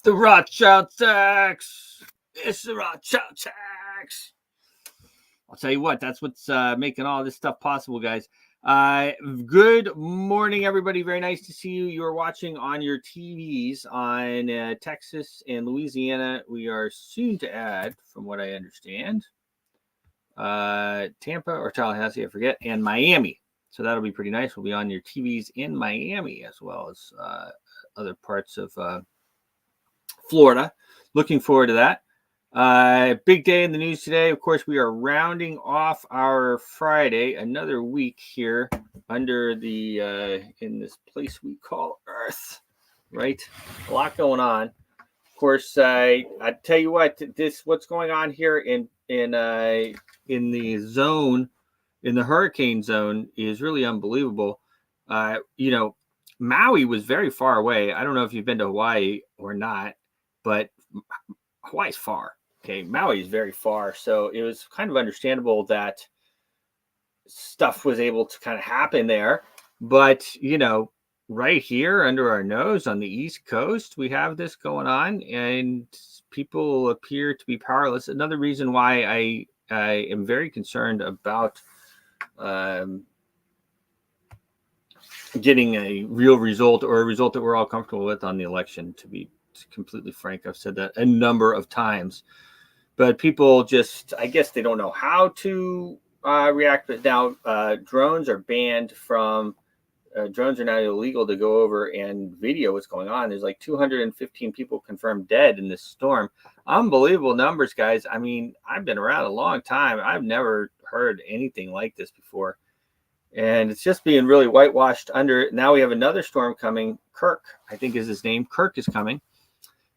The Rothschild tax. It's the Rothschild tax. I'll tell you what, that's what's making all this stuff possible, guys. Good morning, everybody. Very nice to see you. You are watching on your TVs on Texas and Louisiana. We are soon to add, from what I understand, Tampa or Tallahassee, I forget, and Miami. So that'll be pretty nice. We'll be on your TVs in Miami as well as other parts of Florida. Looking forward to that. Big day in the news today. Of course, we are rounding off our Friday, another week here under the in this place we call Earth, right? A lot going on. Of course, I tell you what, what's going on here in the zone, in the hurricane zone, is really unbelievable. Maui was very far away. I don't know if you've been to Hawaii or not, but Hawaii's far. Okay, Maui is very far, so it was kind of understandable that stuff was able to kind of happen there. But right here under our nose on the East Coast, we have this going on, and people appear to be powerless. Another reason why I am very concerned about getting a real result, or a result that we're all comfortable with on the election, to be completely frank. I've said that a number of times, but people just, I guess they don't know how to react. But now drones are banned from, drones are now illegal to go over and video what's going on. There's like 215 people confirmed dead in this storm. Unbelievable numbers, guys. I mean, I've been around a long time. I've never heard anything like this before. And it's just being really whitewashed under. Now we have another storm coming. Kirk, I think is his name. Kirk is coming.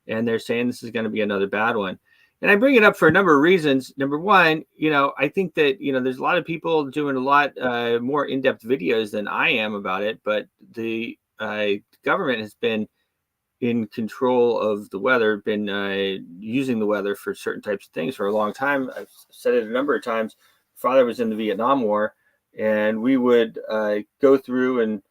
And they're saying this is going to be another bad one. And I bring it up for a number of reasons. Number one, I think that, there's a lot of people doing a lot more in-depth videos than I am about it. But the government has been in control of the weather, been using the weather for certain types of things for a long time. I've said it a number of times. Father was in the Vietnam War, and we would go through and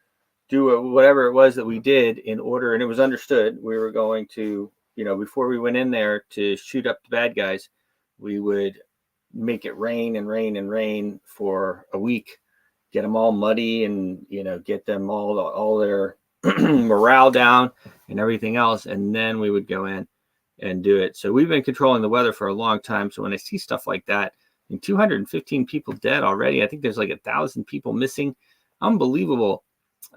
do whatever it was that we did in order, and it was understood. We were going to, before we went in there to shoot up the bad guys, we would make it rain and rain and rain for a week, get them all muddy, and get them all their morale down and everything else, and then we would go in and do it. So we've been controlling the weather for a long time. So when I see stuff like that, and 215 people dead already, I think there's like 1,000 people missing. Unbelievable.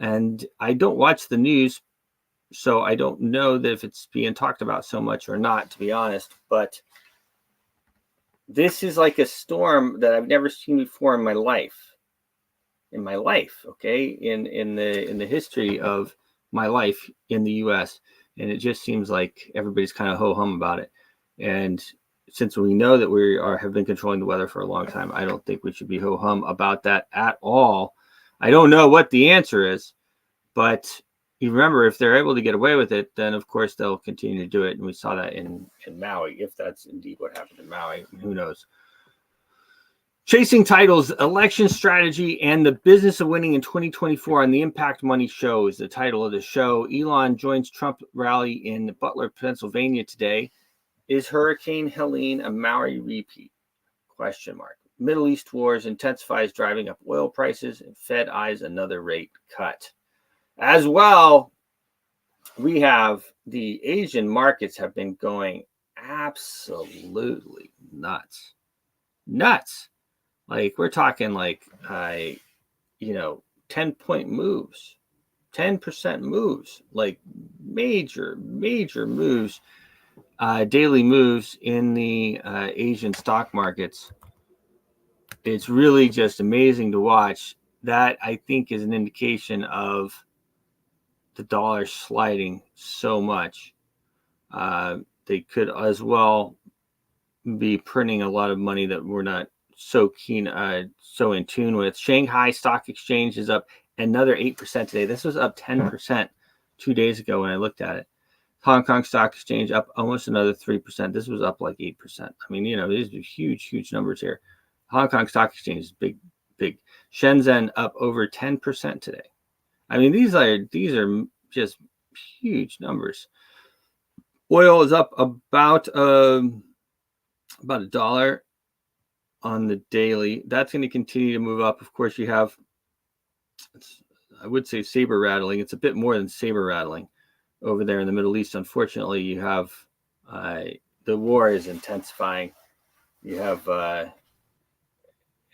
And I don't watch the news, so I don't know that if it's being talked about so much or not, to be honest. But this is like a storm that I've never seen before in my life. Okay, in the history of my life in the U.S. And it just seems like everybody's kind of ho-hum about it. And since we know that we have been controlling the weather for a long time, I don't think we should be ho-hum about that at all. I don't know what the answer is, but you remember, if they're able to get away with it, then of course they'll continue to do it. And we saw that in Maui, if that's indeed what happened in Maui. Who knows? Chasing Titles, Election Strategy, and the Business of Winning in 2024 on the Impact Money Show is the title of the show. Elon joins Trump rally in Butler, Pennsylvania today. Is Hurricane Helene a Maui repeat? Question mark. Middle East wars intensifies, driving up oil prices, and Fed eyes another rate cut. As well, we have the Asian markets have been going absolutely nuts. Nuts. Like, we're talking like, 10-point moves, 10% moves, like major moves, daily moves in the Asian stock markets. It's really just amazing to watch. That, I think, is an indication of the dollar sliding so much. They could as well be printing a lot of money that we're not so so in tune with. Shanghai Stock Exchange is up another 8% today. This was up 10% 2 days ago when I looked at it. Hong Kong Stock Exchange up almost another 3%. This was up like 8%. I mean, these are huge numbers here. Hong Kong Stock Exchange is big. Shenzhen up over 10% today. I mean, these are just huge numbers. Oil is up about $1 on the daily. That's going to continue to move up. Of course, you have, I would say, saber rattling. It's a bit more than saber rattling over there in the Middle East. Unfortunately, you have the war is intensifying. You have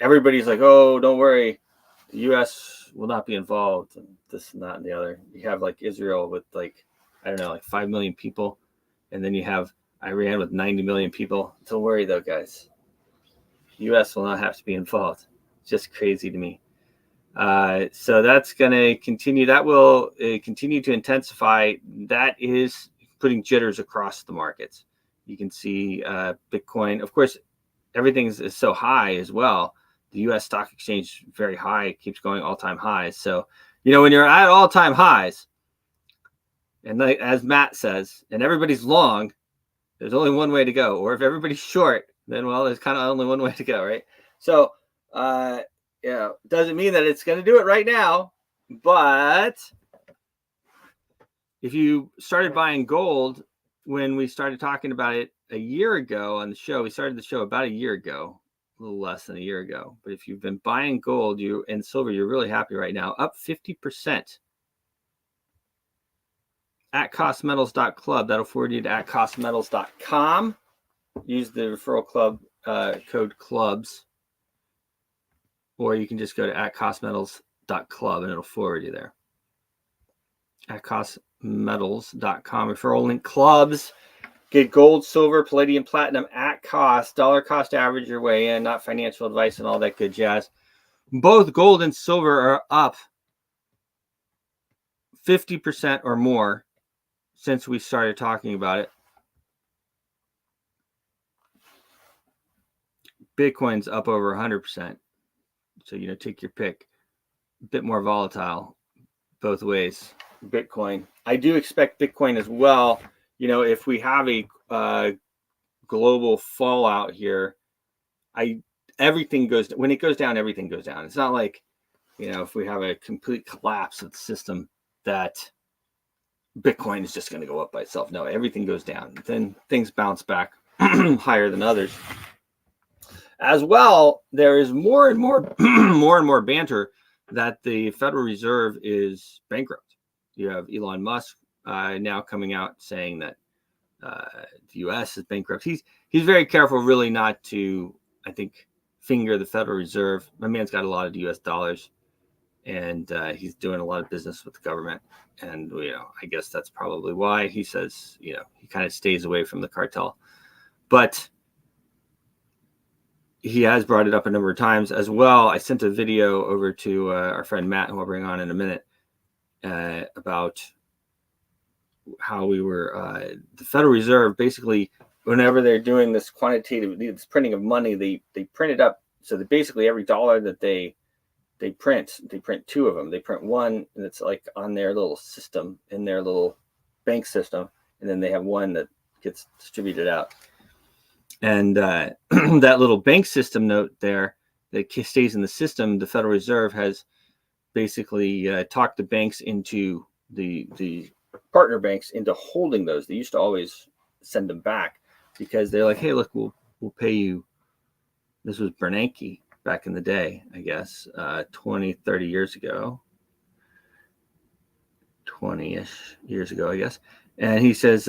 everybody's like, oh, don't worry, the U.S. will not be involved, and this and that and the other. You have like Israel with like 5 million people, and then you have Iran with 90 million people. Don't worry though, guys. U.S. will not have to be involved. It's just crazy to me. So that's going to continue. That will continue to intensify. That is putting jitters across the markets. You can see Bitcoin. Of course, everything is so high as well. The U.S. stock exchange is very high. It keeps going all-time highs. So, when you're at all-time highs, and like, as Matt says, and everybody's long, there's only one way to go. Or if everybody's short, then, well, there's kind of only one way to go, right? So, doesn't mean that it's going to do it right now. But if you started buying gold when we started talking about it a year ago on the show, we started the show about a year ago, a little less than a year ago. But if you've been buying gold and silver, you're really happy right now, up 50%. At costmetals.club. That'll forward you to at costmetals.com. Use the referral club code clubs, or you can just go to at costmetals.club and it'll forward you there. At costmetals.com. Referral link clubs. Get gold, silver, palladium, platinum at cost. Dollar cost average your way in, not financial advice and all that good jazz. Both gold and silver are up 50% or more since we started talking about it. Bitcoin's up over 100%. So, take your pick. A bit more volatile both ways. Bitcoin. I do expect Bitcoin as well. If we have a global fallout here, everything goes, when it goes down, everything goes down. It's not like, if we have a complete collapse of the system, that Bitcoin is just going to go up by itself. No, everything goes down. Then things bounce back higher than others. As well, there is more and more more banter that the Federal Reserve is bankrupt. You have Elon Musk now coming out saying that the U.S. is bankrupt. He's very careful, really, not to, I think, finger the Federal Reserve. My man's got a lot of U.S. dollars, and he's doing a lot of business with the government. And I guess that's probably why he says he kind of stays away from the cartel. But he has brought it up a number of times as well. I sent a video over to our friend Matt, who I'll bring on in a minute, about how we were the Federal Reserve basically, whenever they're doing this this printing of money, they print it up. So that basically every dollar that they print two of them. They print one, and it's like on their little system, in their little bank system, and then they have one that gets distributed out. And that little bank system note there that stays in the system, the Federal Reserve has basically talked the banks into the partner banks into holding those. They used to always send them back because they're like, hey, look, we'll pay you. This was Bernanke back in the day, I guess, 20, 30 years ago, 20-ish years ago, I guess. And he says,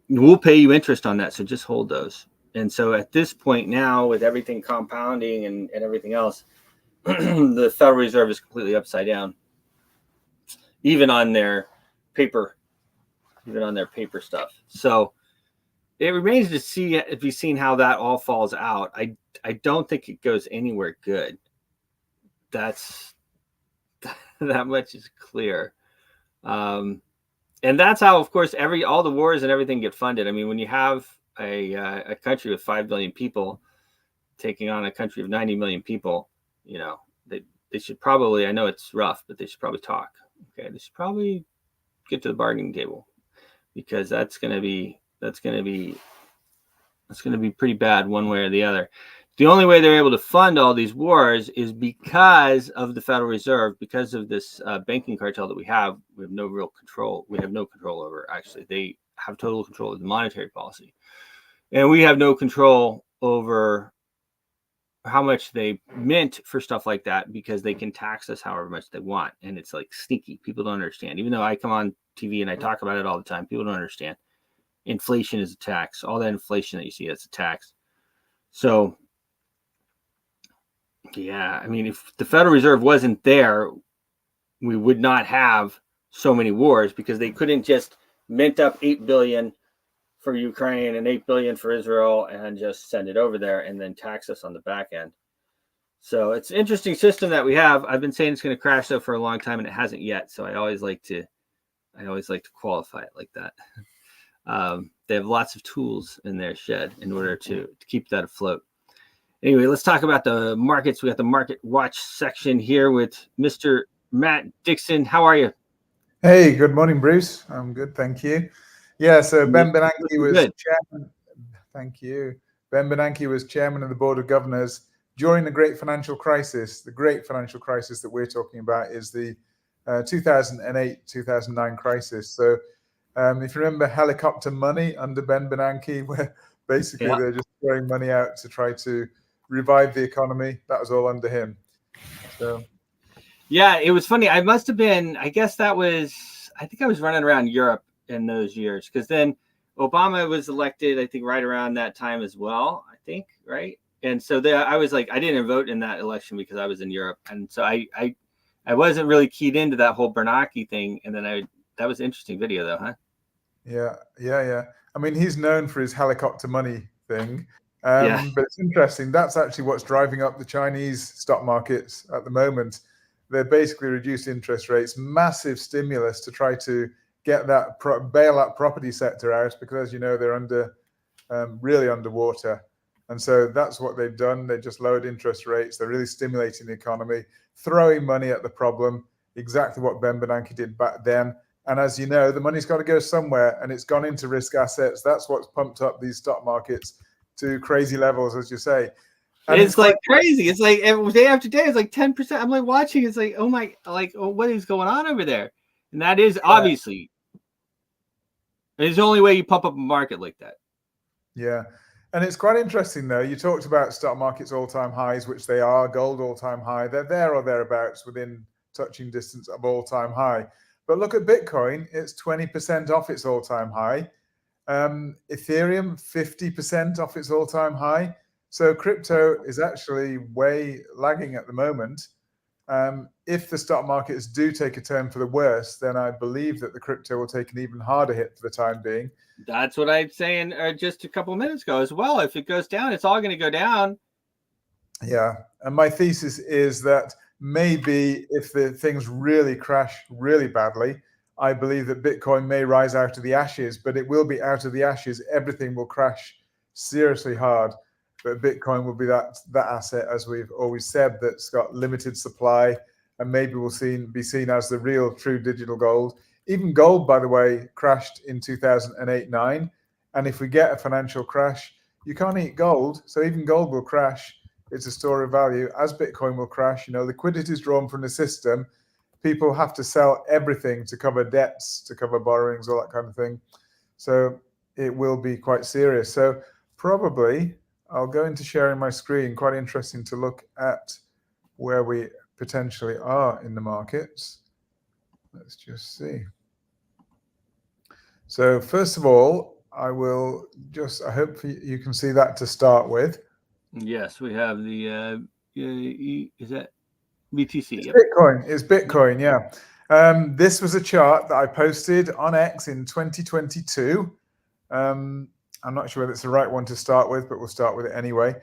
we'll pay you interest on that, so just hold those. And so at this point now, with everything compounding and everything else, the Federal Reserve is completely upside down, even on their paper stuff. So it remains to be seen how that all falls out. I don't think it goes anywhere good. That much is clear. And that's how, of course, all the wars and everything get funded. I mean, when you have a country with 5 billion people taking on a country of 90 million people, they should probably, I know it's rough, but they should probably talk. Okay, they should probably get to the bargaining table, because that's going to be pretty bad one way or the other. The only way they're able to fund all these wars is because of the Federal Reserve, because of this banking cartel that we have. We have no real control. We have no control over, actually. They have total control of the monetary policy. And we have no control over how much they mint for stuff like that, because they can tax us however much they want. And it's like sneaky. People don't understand. Even though I come on TV and I talk about it all the time, people don't understand. Inflation is a tax. All that inflation that you see, that's a tax. So, yeah, I mean, if the Federal Reserve wasn't there, we would not have so many wars, because they couldn't just mint up 8 billion for Ukraine and 8 billion for Israel and just send it over there and then tax us on the back end. So it's an interesting system that we have. I've been saying it's going to crash though for a long time, and it hasn't yet. So I always like to qualify it like that. They have lots of tools in their shed in order to keep that afloat. Anyway, let's talk about the markets. We got the Market Watch section here with Mr. Matt Dixon. How are you? Hey, good morning, Bruce. I'm good, thank you. Yeah, so Ben Bernanke was chairman. Thank you. Ben Bernanke was chairman of the Board of Governors during the Great Financial Crisis. The Great Financial Crisis that we're talking about is the 2008-2009 crisis. So if you remember helicopter money under Ben Bernanke, where basically they're just throwing money out to try to revive the economy, that was all under him. So yeah, it was funny. I guess I was running around Europe in those years, because then Obama was elected, I think, right around that time as well, I think, right? And so I was like, I didn't vote in that election because I was in Europe. And so I wasn't really keyed into that whole Bernanke thing. And then that was an interesting video though, huh? Yeah. I mean, he's known for his helicopter money thing. But it's interesting. That's actually what's driving up the Chinese stock markets at the moment. They're basically reduced interest rates, massive stimulus to try to get that bail that property sector out, because, as you know, they're really underwater. And so that's what they've done. They just lowered interest rates. They're really stimulating the economy, throwing money at the problem, exactly what Ben Bernanke did back then. And as you know, the money's got to go somewhere, and it's gone into risk assets. That's what's pumped up these stock markets to crazy levels, as you say. And it's like crazy. It's like day after day, it's like 10%. I'm like watching. It's like, oh my, what is going on over there? And that is obviously, it's the only way you pump up a market like that. Yeah. And it's quite interesting, though. You talked about stock markets all-time highs, which they are. Gold all-time high. They're there or thereabouts, within touching distance of all-time high. But look at Bitcoin. It's 20% off its all-time high. Ethereum, 50% off its all-time high. So crypto is actually way lagging at the moment. If the stock markets do take a turn for the worse, then I believe that the crypto will take an even harder hit for the time being. That's what I'm saying just a couple of minutes ago as well. If it goes down, it's all going to go down. Yeah. And my thesis is that maybe if the things really crash really badly, I believe that Bitcoin may rise out of the ashes, but it will be out of the ashes. Everything will crash seriously hard, but Bitcoin will be that asset, as we've always said, that's got limited supply, and maybe will be seen as the real true digital gold. Even gold, by the way, crashed in 2008-9, and if we get a financial crash, you can't eat gold, so even gold will crash. It's a store of value, as Bitcoin will crash. Liquidity is drawn from the system. People have to sell everything to cover debts, to cover borrowings, all that kind of thing. So it will be quite serious. So probably I'll go into sharing my screen. Quite interesting to look at where we potentially are in the markets. Let's just see. So first of all, I hope you can see that to start with. Yes, we have the, is that BTC? It's Bitcoin. It's Bitcoin, yeah. This was a chart that I posted on X in 2022. I'm not sure whether it's the right one to start with, but we'll start with it anyway.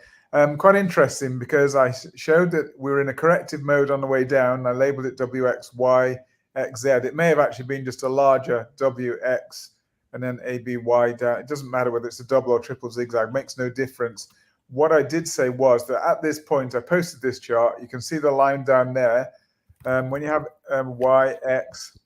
Quite interesting because I showed that we were in a corrective mode on the way down. I labeled it WXYXZ. It may have actually been just a larger WX and then ABY down. It doesn't matter whether it's a double or triple zigzag, makes no difference. What I did say was that at this point, I posted this chart. You can see the line down there. When you have YX,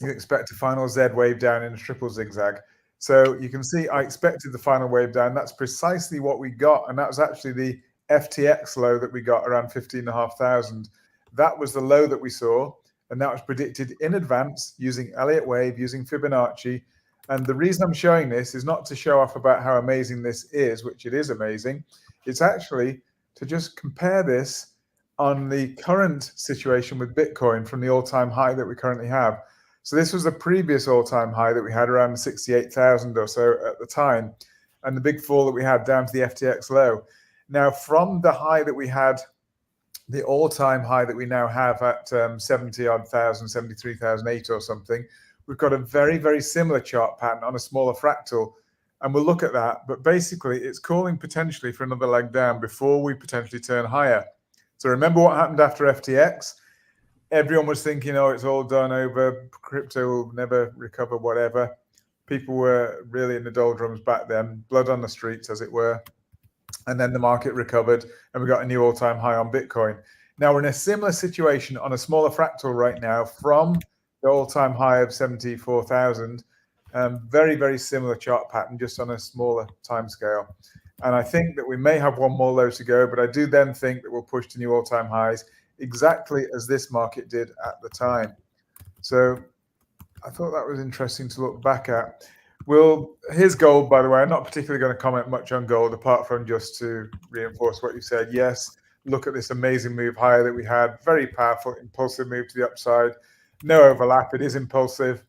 you expect a final Z wave down in a triple zigzag. So you can see I expected the final wave down. That's precisely what we got. And that was actually the FTX low that we got around 15,500. That was the low that we saw. And that was predicted in advance using Elliott wave, using Fibonacci. And the reason I'm showing this is not to show off about how amazing this is, which it is amazing. It's actually to just compare this on the current situation with Bitcoin from the all-time high that we currently have. So this was the previous all-time high that we had around 68,000 or so at the time, and the big fall that we had down to the FTX low. Now, from the high that we had, the all-time high that we now have at 70-odd thousand, 73,008 or something, we've got a very, very similar chart pattern on a smaller fractal, and we'll look at that. But basically, it's calling potentially for another leg down before we potentially turn higher. So remember what happened after FTX? Everyone was thinking, oh, it's all done over, crypto will never recover, whatever. People were really in the doldrums back then, blood on the streets, as it were. And then the market recovered, and we got a new all-time high on Bitcoin. Now, we're in a similar situation on a smaller fractal right now from the all-time high of 74,000. Very, very similar chart pattern, just on a smaller time scale. And I think that we may have one more low to go, but I do then think that we'll push to new all-time highs, exactly as this market did at the time. So I thought that was interesting to look back at. Well, here's gold, by the way. I'm not particularly going to comment much on gold, apart from just to reinforce what you said. Yes, look at this amazing move higher that we had. Very powerful, impulsive move to the upside. No overlap. It is impulsive.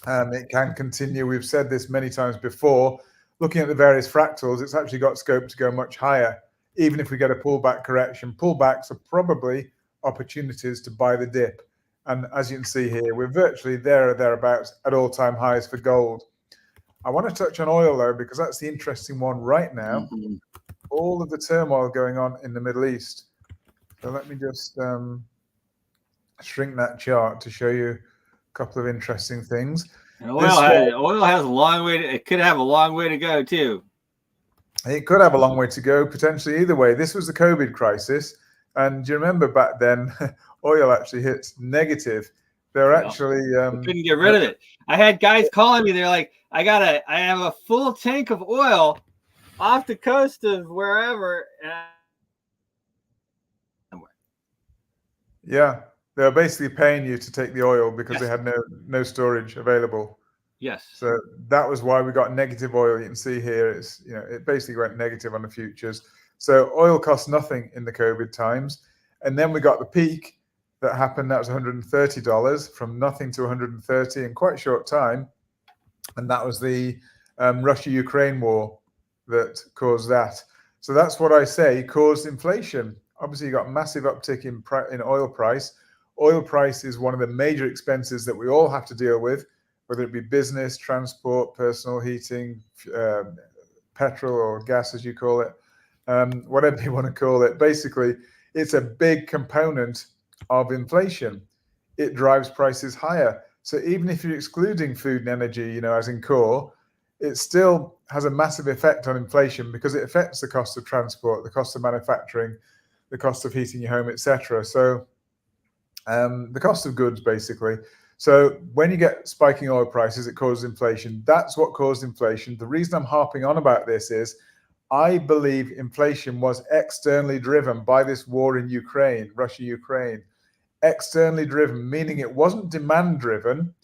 It can continue. We've said this many times before. Looking at the various fractals, it's actually got scope to go much higher. Even if we get a pullback correction, pullbacks are probably opportunities to buy the dip. And as you can see here, we're virtually there or thereabouts at all-time highs for gold. I want to touch on oil, though, because that's the interesting one right now. Mm-hmm. All of the turmoil going on in the Middle East. So let me just shrink that chart to show you a couple of interesting things. And oil has a long way it could have a long way to go, too. It could have a long way to go, potentially either way. This was the COVID crisis. And do you remember back then, oil actually hit negative. They're actually couldn't get rid of it. I had guys calling me. They're like, I have a full tank of oil off the coast of wherever. Yeah, they're basically paying you to take the oil because they had no storage available. Yes. So that was why we got negative oil. You can see here, it basically went negative on the futures. So oil cost nothing in the COVID times. And then we got the peak that happened. That was $130 from nothing to 130 in quite a short time. And that was the Russia-Ukraine war that caused that. So that's what I say caused inflation. Obviously, you got a massive uptick in oil price. Oil price is one of the major expenses that we all have to deal with, whether it be business, transport, personal heating, petrol or gas, as you call it, whatever you want to call it. Basically, it's a big component of inflation. It drives prices higher. So even if you're excluding food and energy, as in core, it still has a massive effect on inflation because it affects the cost of transport, the cost of manufacturing, the cost of heating your home, etc. So the cost of goods, basically. So when you get spiking oil prices, it causes inflation. That's what caused inflation. The reason I'm harping on about this is I believe inflation was externally driven by this war in Ukraine, Russia-Ukraine. Externally driven, meaning it wasn't demand driven.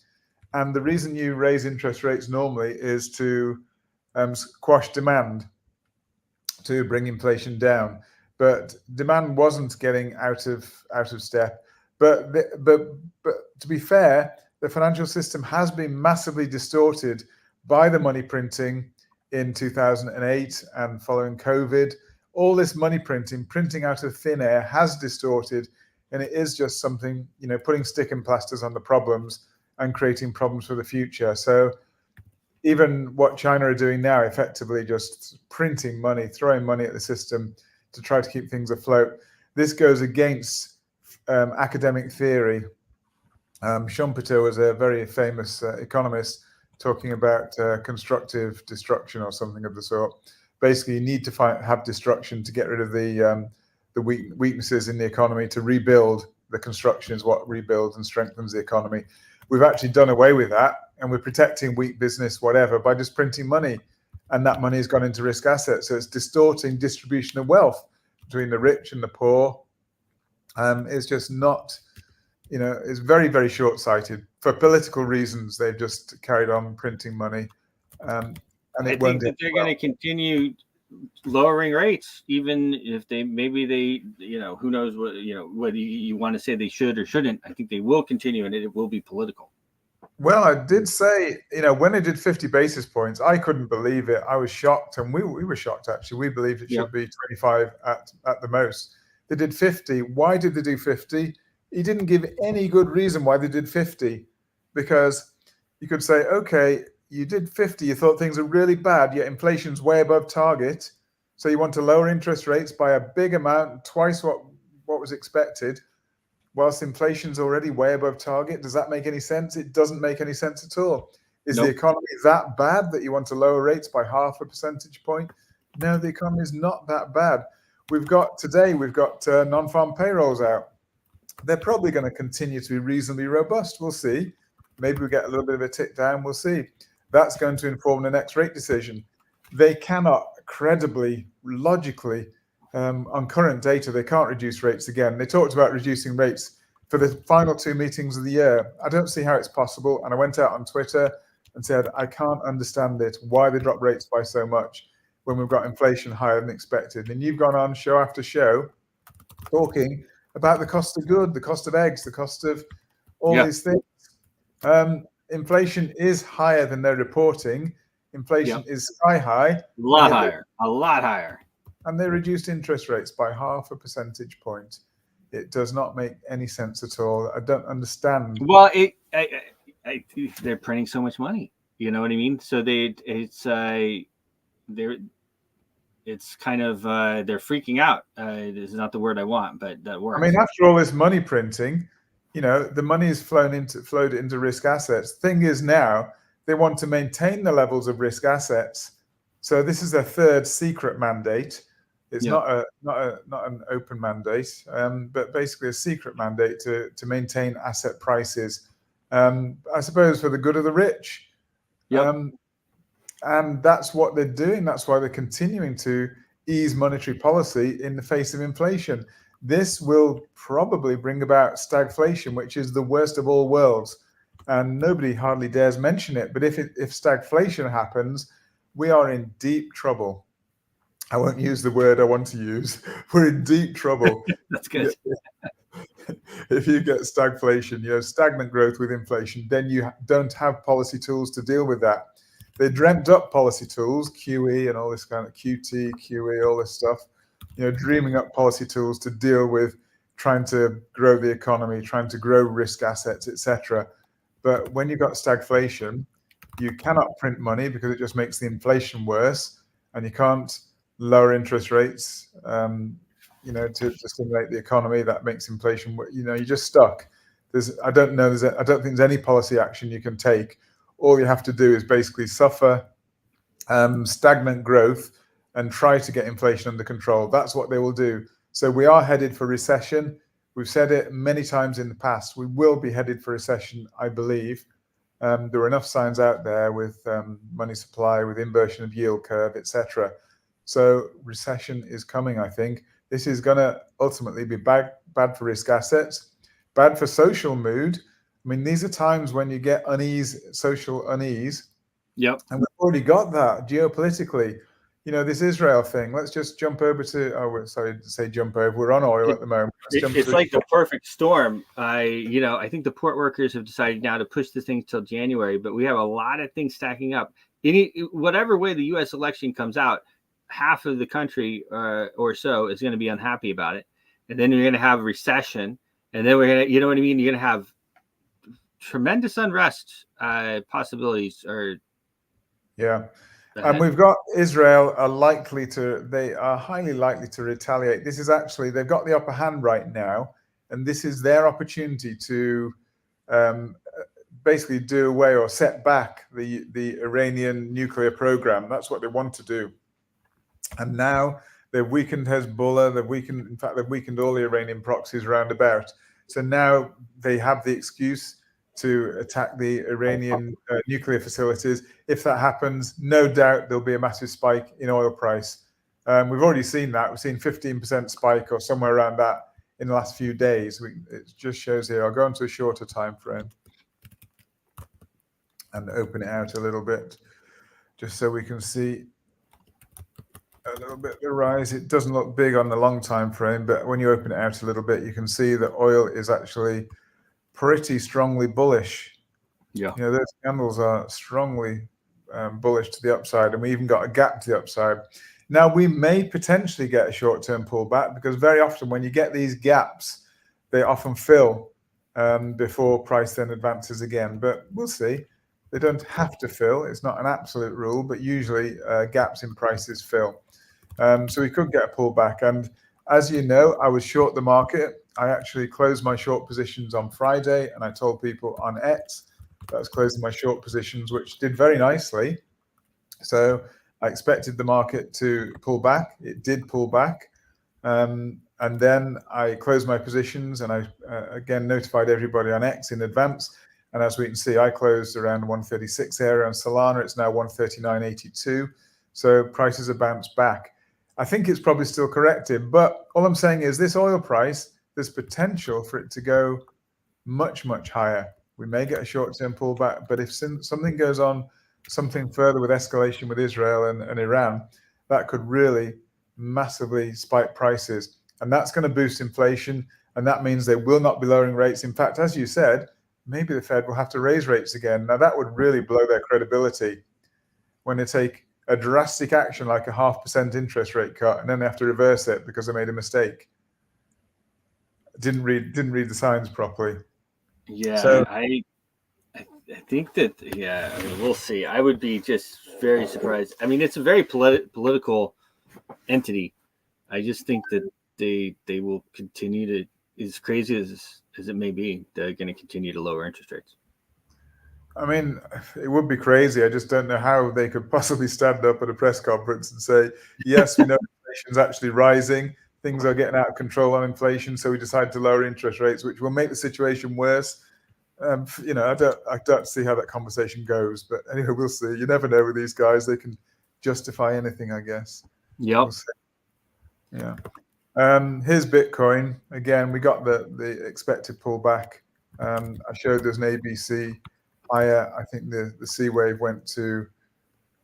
And the reason you raise interest rates normally is to quash demand, to bring inflation down. But demand wasn't getting out of step. But to be fair, the financial system has been massively distorted by the money printing in 2008 and following COVID. All this money printing out of thin air has distorted, and it is just something, putting stick and plasters on the problems and creating problems for the future. So even what China are doing now, effectively just printing money, throwing money at the system to try to keep things afloat. This goes against academic theory. Schumpeter was a very famous economist talking about constructive destruction or something of the sort. Basically, you need to have destruction to get rid of the weaknesses in the economy. To rebuild the construction is what rebuilds and strengthens the economy. We've actually done away with that, and we're protecting weak business, whatever, by just printing money, and that money has gone into risk assets. So it's distorting distribution of wealth between the rich and the poor. It's just not, it's very, very short-sighted. For political reasons, they've just carried on printing money. And I think that they're going to continue lowering rates, even if maybe they, who knows what, whether you want to say they should or shouldn't. I think they will continue, and it will be political. Well, I did say, when they did 50 basis points, I couldn't believe it. I was shocked, and we were shocked, actually. We believed it should be 25 at the most. They did 50. Why did they do 50? He didn't give any good reason why they did 50, because you could say, okay, you did 50, you thought things are really bad, yet inflation's way above target, so you want to lower interest rates by a big amount, twice what was expected, whilst inflation's already way above target. Does that make any sense? It doesn't make any sense at all. Is the economy that bad that you want to lower rates by 0.5 percentage point? No, the economy is not that bad. We've got non-farm payrolls out. They're probably going to continue to be reasonably robust. We'll see. Maybe we get a little bit of a tick down. We'll see. That's going to inform the next rate decision. They cannot credibly, logically, on current data, they can't reduce rates again. They talked about reducing rates for the final 2 meetings of the year. I don't see how it's possible. And I went out on Twitter and said, I can't understand it, why they drop rates by so much when we've got inflation higher than expected. And you've gone on show after show talking about the cost of good, the cost of eggs, the cost of all these things. Inflation is higher than they're reporting. Inflation is sky high. A lot higher. And they reduced interest rates by 0.5 percentage point. It does not make any sense at all. I don't understand. Well, they're printing so much money. You know what I mean? So it's kind of they're freaking out. This is not the word I want, but that works. I mean, after all this money printing, the money is flowed into risk assets. Thing is now they want to maintain the levels of risk assets. So this is their third secret mandate. It's not an open mandate, but basically a secret mandate to maintain asset prices. I suppose for the good of the rich. And that's what they're doing. That's why they're continuing to ease monetary policy in the face of inflation. This will probably bring about stagflation, which is the worst of all worlds. And nobody hardly dares mention it. But if stagflation happens, we are in deep trouble. I won't use the word I want to use. We're in deep trouble. That's good. If you get stagflation, stagnant growth with inflation, then you don't have policy tools to deal with that. They dreamt up policy tools, QE and all this kind of QT, QE, all this stuff, dreaming up policy tools to deal with trying to grow the economy, trying to grow risk assets, etc. But when you've got stagflation, you cannot print money because it just makes the inflation worse, and you can't lower interest rates, to stimulate the economy. That makes inflation, you're just stuck. I don't think there's any policy action you can take. All you have to do is basically suffer stagnant growth and try to get inflation under control. That's what they will do. So we are headed for recession. We've said it many times in the past. We will be headed for recession, I believe. There are enough signs out there with money supply, with inversion of yield curve, etc. So recession is coming, I think. This is going to ultimately be bad for risk assets, bad for social mood. I mean, these are times when you get social unease. Yep. And we've already got that geopolitically. This Israel thing. Let's just jump over to. Sorry to say jump over. We're on oil at the moment. It's like the perfect storm. I think the port workers have decided now to push this thing till January, but we have a lot of things stacking up. Whatever way the U.S. election comes out, half of the country or so is going to be unhappy about it, and then you're going to have a recession, and then we're going to, you know what I mean? You're going to have tremendous unrest possibilities. Yeah. And we've got Israel they are highly likely to retaliate. This is actually, they've got the upper hand right now, and this is their opportunity to basically do away or set back the Iranian nuclear program. That's what they want to do. And now they've weakened Hezbollah, they've weakened all the Iranian proxies roundabout. So now they have the excuse to attack the Iranian nuclear facilities. If that happens, no doubt there'll be a massive spike in oil price. We've already seen that. We've seen 15% spike or somewhere around that in the last few days. It just shows here. I'll go into a shorter time frame and open it out a little bit just so we can see a little bit the rise. It doesn't look big on the long time frame, but when you open it out a little bit, you can see that oil is actually pretty strongly bullish. Yeah. Those candles are strongly bullish to the upside, and we even got a gap to the upside. Now, we may potentially get a short-term pullback because very often when you get these gaps, they often fill before price then advances again. But we'll see. They don't have to fill. It's not an absolute rule, but usually gaps in prices fill. So we could get a pullback. And as you know, I was short the market. I actually closed my short positions on Friday, and I told people on X that I was closing my short positions, which did very nicely. So I expected the market to pull back. It did pull back. And then I closed my positions, and I again notified everybody on X in advance. And as we can see, I closed around 136 area on Solana. It's now 139.82. So prices have bounced back. I think it's probably still corrected, but all I'm saying is this oil price, there's potential for it to go much, much higher. We may get a short-term pullback, but if something goes on, something further with escalation with Israel and Iran, that could really massively spike prices. And that's going to boost inflation. And that means they will not be lowering rates. In fact, as you said, maybe the Fed will have to raise rates again. Now, that would really blow their credibility when they take a drastic action like a 0.5% interest rate cut, and then they have to reverse it because they made a mistake. Didn't read the signs properly. Yeah, so I think that we'll see. I would be just very surprised. I mean, it's a very political entity. I just think that they will continue to, as crazy as it may be, they're going to continue to lower interest rates. I mean, it would be crazy. I just don't know how they could possibly stand up at a press conference and say, yes, we know inflation's actually rising. Things are getting out of control on inflation, so we decided to lower interest rates, which will make the situation worse. I don't see how that conversation goes. But anyway, we'll see. You never know with these guys. They can justify anything, I guess. Yep. We'll see. Yeah. Here's Bitcoin. Again, we got the expected pullback. I showed there's an ABC higher. I think the C wave went to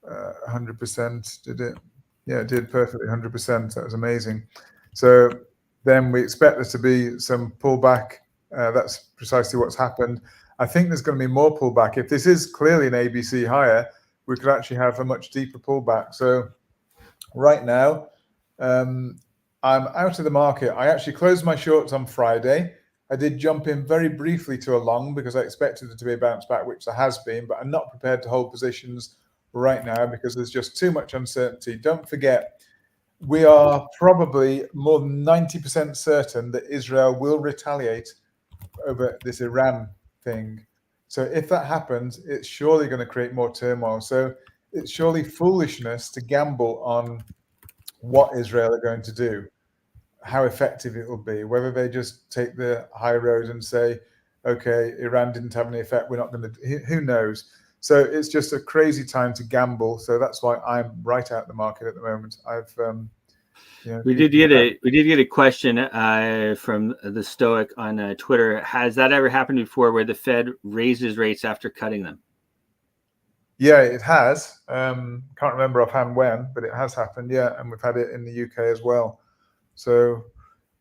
100%. Did it? Yeah, it did perfectly 100%. That was amazing. So then we expect there to be some pullback. That's precisely what's happened. I think there's going to be more pullback. If this is clearly an ABC higher, we could actually have a much deeper pullback. So right now, I'm out of the market. I actually closed my shorts on Friday. I did jump in very briefly to a long because I expected it to be a bounce back, which there has been, but I'm not prepared to hold positions right now because there's just too much uncertainty. Don't forget, we are probably more than 90% certain that Israel will retaliate over this Iran thing. So if that happens, it's surely going to create more turmoil. So it's surely foolishness to gamble on what Israel are going to do, how effective it will be, whether they just take the high road and say, okay, Iran didn't have any effect, we're not going to, who knows? So it's just a crazy time to gamble. So that's why I'm right out the market at the moment. We did get a question from the Stoic on Twitter. Has that ever happened before, where the Fed raises rates after cutting them? Yeah, it has. Can't remember offhand when, but it has happened. Yeah, and we've had it in the UK as well. So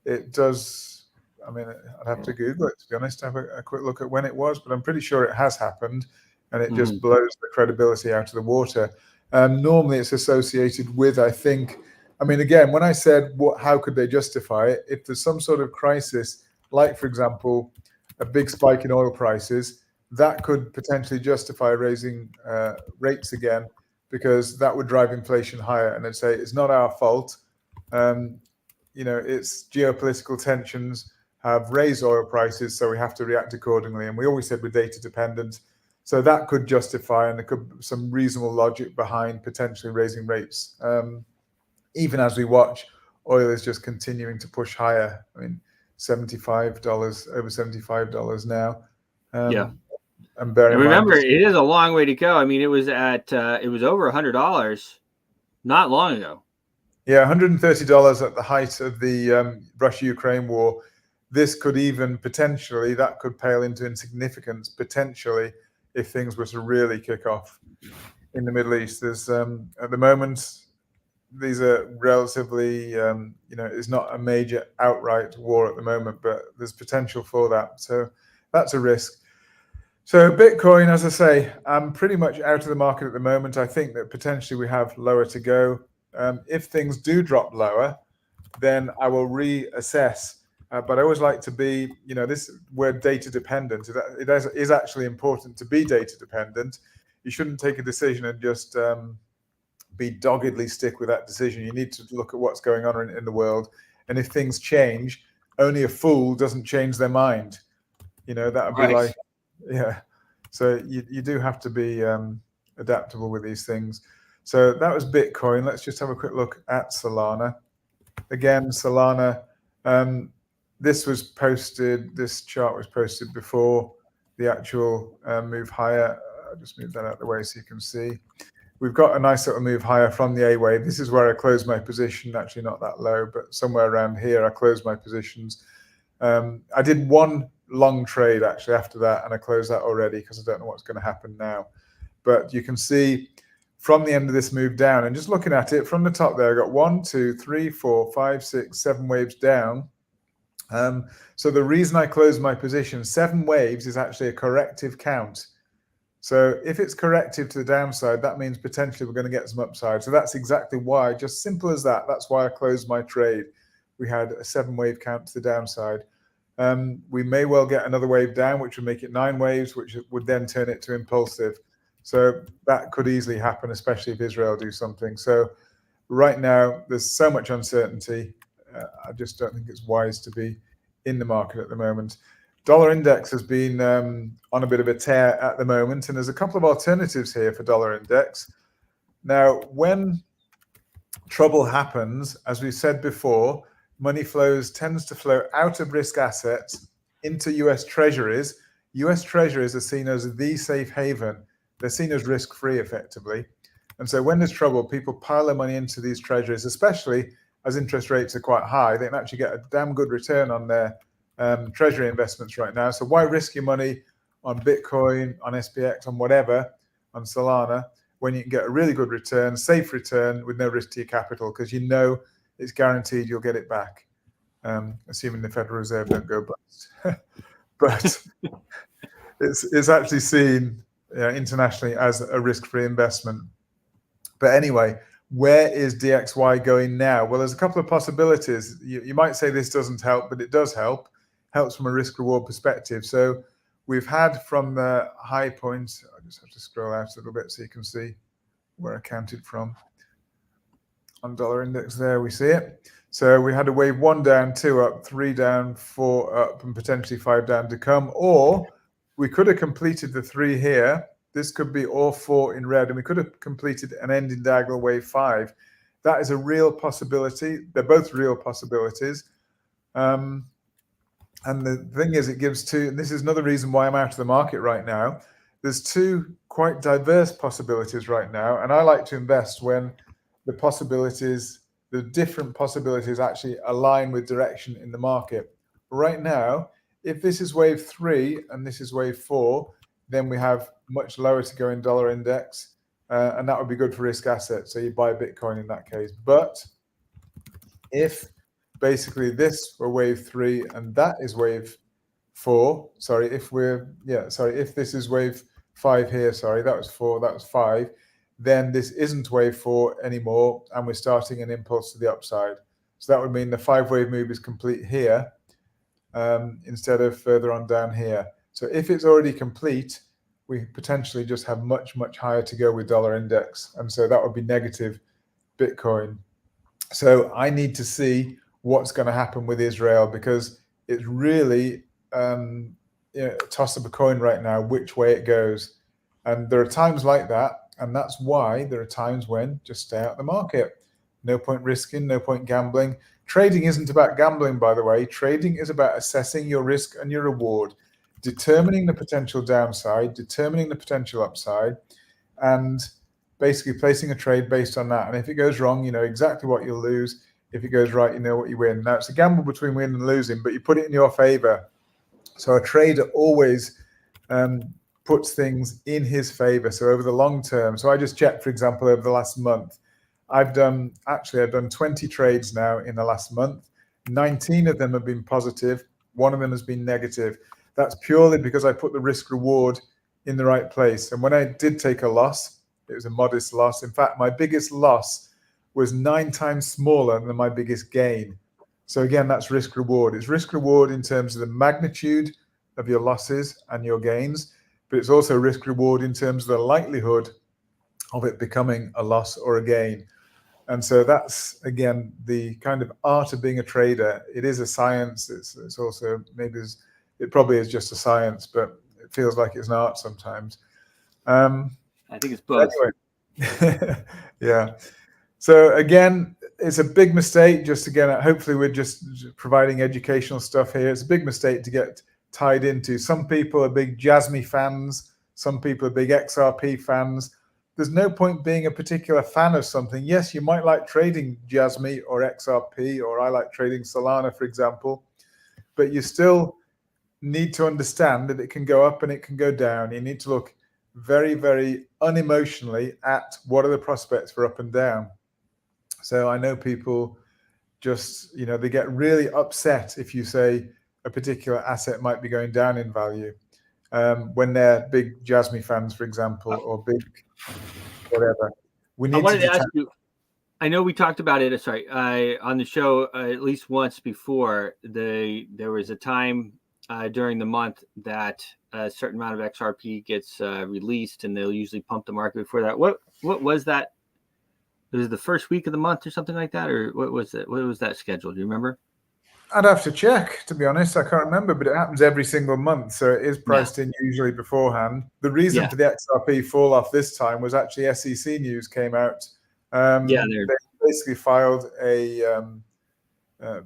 it does. I mean, I'd have to Google it, to be honest, to have a quick look at when it was, but I'm pretty sure it has happened, and it just blows the credibility out of the water. Normally, it's associated with, I think. I mean, again, when I said how could they justify it, if there's some sort of crisis, like, for example, a big spike in oil prices, that could potentially justify raising rates again, because that would drive inflation higher. And they'd say, it's not our fault. It's geopolitical tensions have raised oil prices, so we have to react accordingly. And we always said we're data dependent. So that could justify, and there could be some reasonable logic behind potentially raising rates. Even as we watch, oil is just continuing to push higher. I mean, $75, over $75 now. Yeah. And remember, it is a long way to go. I mean, it was over $100 not long ago. Yeah, $130 at the height of the Russia-Ukraine war. This could even potentially, that could pale into insignificance potentially if things were to really kick off in the Middle East. There's at the moment, these are relatively, it's not a major outright war at the moment, but there's potential for that. So that's a risk. So Bitcoin, as I say, I'm pretty much out of the market at the moment. I think that potentially we have lower to go. If things do drop lower, then I will reassess. But I always like to be, this word data dependent. It is actually important to be data dependent. You shouldn't take a decision and just be doggedly stick with that decision. You need to look at what's going on in the world. And if things change, only a fool doesn't change their mind. That would be like, yeah. So you do have to be adaptable with these things. So that was Bitcoin. Let's just have a quick look at Solana. Again, Solana, this chart was posted before the actual move higher. I'll just move that out of the way so you can see. We've got a nice little move higher from the A wave. This is where I closed my position, actually not that low, but somewhere around here I closed my positions. I did one long trade actually after that, and I closed that already because I don't know what's going to happen now. But you can see from the end of this move down, and just looking at it from the top there, I got 1, 2, 3, 4, 5, 6, 7 waves down. So the reason I closed my position, 7 waves is actually a corrective count. So if it's corrective to the downside, that means potentially we're going to get some upside. So that's exactly why, just simple as that, that's why I closed my trade. We had a 7 wave count to the downside. We may well get another wave down, which would make it 9 waves, which would then turn it to impulsive. So that could easily happen, especially if Israel do something. So right now, there's so much uncertainty. I just don't think it's wise to be in the market at the moment. Dollar index has been on a bit of a tear at the moment, and there's a couple of alternatives here for dollar index. Now, when trouble happens, as we said before, money tends to flow out of risk assets into US Treasuries. US Treasuries are seen as the safe haven. They're seen as risk-free, effectively. And so when there's trouble, people pile their money into these treasuries, especially as interest rates are quite high. They can actually get a damn good return on their treasury investments right now. So why risk your money on Bitcoin, on SPX, on whatever, on Solana, when you can get a really good return, safe return with no risk to your capital, because you know it's guaranteed you'll get it back, assuming the Federal Reserve don't go bust. But it's actually seen internationally as a risk-free investment. But anyway, where is DXY going now? Well, there's a couple of possibilities. You might say this doesn't help, but it does help. Helps from a risk-reward perspective. So we've had from the high point, I just have to scroll out a little bit so you can see where I counted from. on dollar index there, we see it. So we had a wave 1 down, 2 up, 3 down, 4 up, and potentially 5 down to come. Or we could have completed the 3 here. This could be all 4 in red, and we could have completed an ending diagonal wave 5. That is a real possibility. They're both real possibilities. And the thing is, it gives two, and this is another reason why I'm out of the market right now. There's 2 quite diverse possibilities right now, and I like to invest when the possibilities, the different possibilities actually align with direction in the market. Right now, if this is wave 3 and this is wave 4, then we have much lower to go in dollar index, and that would be good for risk assets. So you buy Bitcoin in that case. But if basically this were wave 3 and that is wave 4, sorry, if this is wave 5 here, sorry, that was 4, that was 5, then this isn't wave 4 anymore, and we're starting an impulse to the upside. So that would mean the 5 wave move is complete here, instead of further on down here. So if it's already complete, we potentially just have much, much higher to go with dollar index. And so that would be negative Bitcoin. So I need to see what's going to happen with Israel, because it's really a toss of a coin right now, which way it goes. And there are times like that. And that's why there are times when just stay out of the market. No point risking, no point gambling. Trading isn't about gambling, by the way. Trading is about assessing your risk and your reward, determining the potential downside, determining the potential upside, and basically placing a trade based on that. And if it goes wrong, you know exactly what you'll lose. If it goes right, you know what you win. Now, it's a gamble between winning and losing, but you put it in your favor. So a trader always puts things in his favor. So over the long term, so I just checked, for example, over the last month, I've done 20 trades now in the last month. 19 of them have been positive. 1 of them has been negative. That's purely because I put the risk reward in the right place. And when I did take a loss, it was a modest loss. In fact, my biggest loss was 9 times smaller than my biggest gain. So again, that's risk reward. It's risk reward in terms of the magnitude of your losses and your gains, but it's also risk reward in terms of the likelihood of it becoming a loss or a gain. And so that's, again, the kind of art of being a trader. It is a science. It's also, it probably is just a science, but it feels like it's an art sometimes. I think it's both. Anyway. Yeah. So again, it's a big mistake. Just again, hopefully we're just providing educational stuff here. It's a big mistake to get tied into. Some people are big Jasmy fans. Some people are big XRP fans. There's no point being a particular fan of something. Yes, you might like trading Jasmy or XRP, or I like trading Solana, for example, but you still need to understand that it can go up and it can go down. You need to look very, very unemotionally at what are the prospects for up and down. So I know people just, they get really upset if you say a particular asset might be going down in value, when they're big Jasmy fans, for example, or big whatever. I wanted to ask you, I know we talked about it, on the show at least once before. There was a time during the month that a certain amount of XRP gets released, and they'll usually pump the market before that. What was that? Was it the first week of the month or something like that, or what was it? What was that schedule? Do you remember? I'd have to check, to be honest. I can't remember, but it happens every single month, so it is priced in usually beforehand. The reason for the XRP fall off this time was actually SEC news came out. They basically filed a a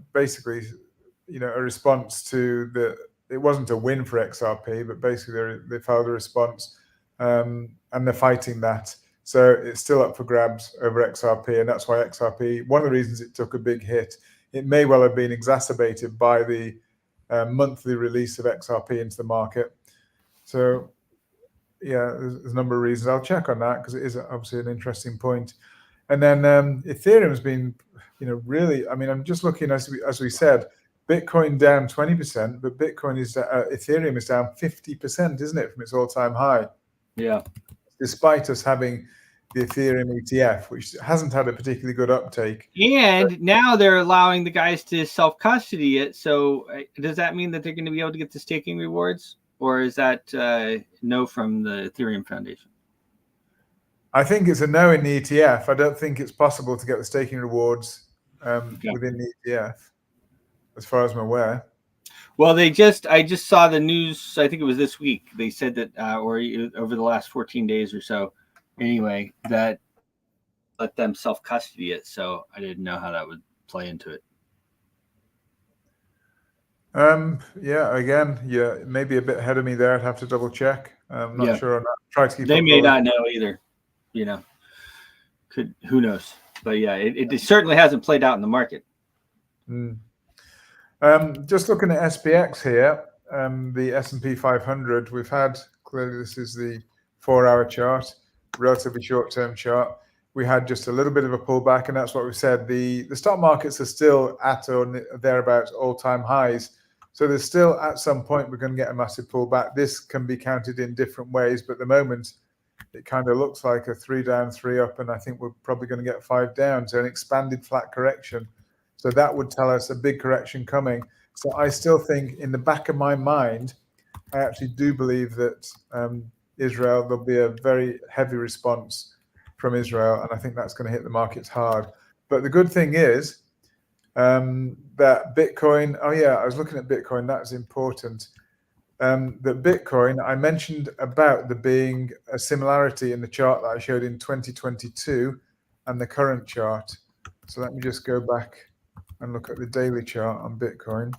response to the. It wasn't a win for XRP, but basically they filed a response, and they're fighting that. So it's still up for grabs over XRP, and that's why XRP, one of the reasons it took a big hit, it may well have been exacerbated by the monthly release of XRP into the market. So yeah, there's a number of reasons. I'll check on that because it is obviously an interesting point. And then Ethereum has been, really, I mean, I'm just looking, as we said, Bitcoin down 20%, but Ethereum is down 50%, isn't it, from its all-time high? Yeah. Despite us having the Ethereum ETF, which hasn't had a particularly good uptake. And now they're allowing the guys to self-custody it. So does that mean that they're going to be able to get the staking rewards? Or is that no from the Ethereum Foundation? I think it's a no in the ETF. I don't think it's possible to get the staking rewards Okay. within the ETF, as far as I'm aware. Well, I just saw the news. I think it was this week. They said that, or over the last 14 days or so, anyway, that let them self custody it. So I didn't know how that would play into it. Yeah, again, maybe a bit ahead of me there. I'd have to double check. I'm not sure on that. Try to keep They up may with not know either. Who knows? But yeah, it certainly hasn't played out in the market. Just looking at SPX here, the S&P 500, we've had, clearly this is the 4-hour chart, relatively short-term chart. We had just a little bit of a pullback, and that's what we said. The stock markets are still at or thereabouts all-time highs. So there's still, at some point, we're going to get a massive pullback. This can be counted in different ways, but at the moment, it kind of looks like a 3 down, 3 up, and I think we're probably going to get 5 down. So an expanded flat correction. So that would tell us a big correction coming. So I still think, in the back of my mind, I actually do believe that Israel, there'll be a very heavy response from Israel, and I think that's going to hit the markets hard. But the good thing is that Bitcoin, I was looking at Bitcoin, that's important. That Bitcoin, I mentioned about there being a similarity in the chart that I showed in 2022 and the current chart. So let me just go back and look at the daily chart on Bitcoin.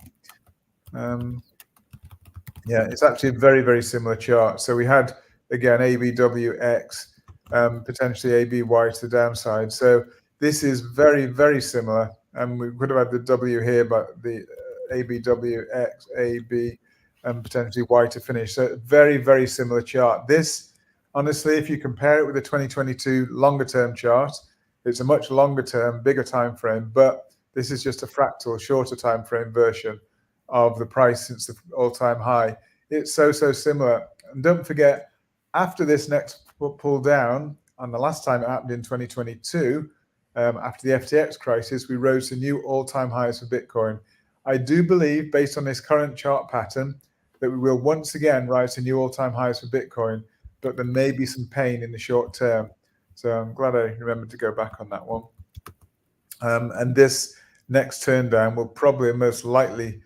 It's actually a very, very similar chart. So we had, again, ABWX, potentially ABY to the downside. So this is very, very similar. And we could have had the W here, but the ABWX, AB, and potentially Y to finish. So very, very similar chart. This, honestly, if you compare it with the 2022 longer term chart, it's a much longer term, bigger time frame, but this is just a fractal, shorter time frame version of the price since the all-time high. It's so similar. And don't forget, after this next pull down, and the last time it happened in 2022, after the FTX crisis, we rose to new all-time highs for Bitcoin. I do believe, based on this current chart pattern, that we will once again rise to new all-time highs for Bitcoin, but there may be some pain in the short term. So I'm glad I remembered to go back on that one. And this next turn down will probably most likely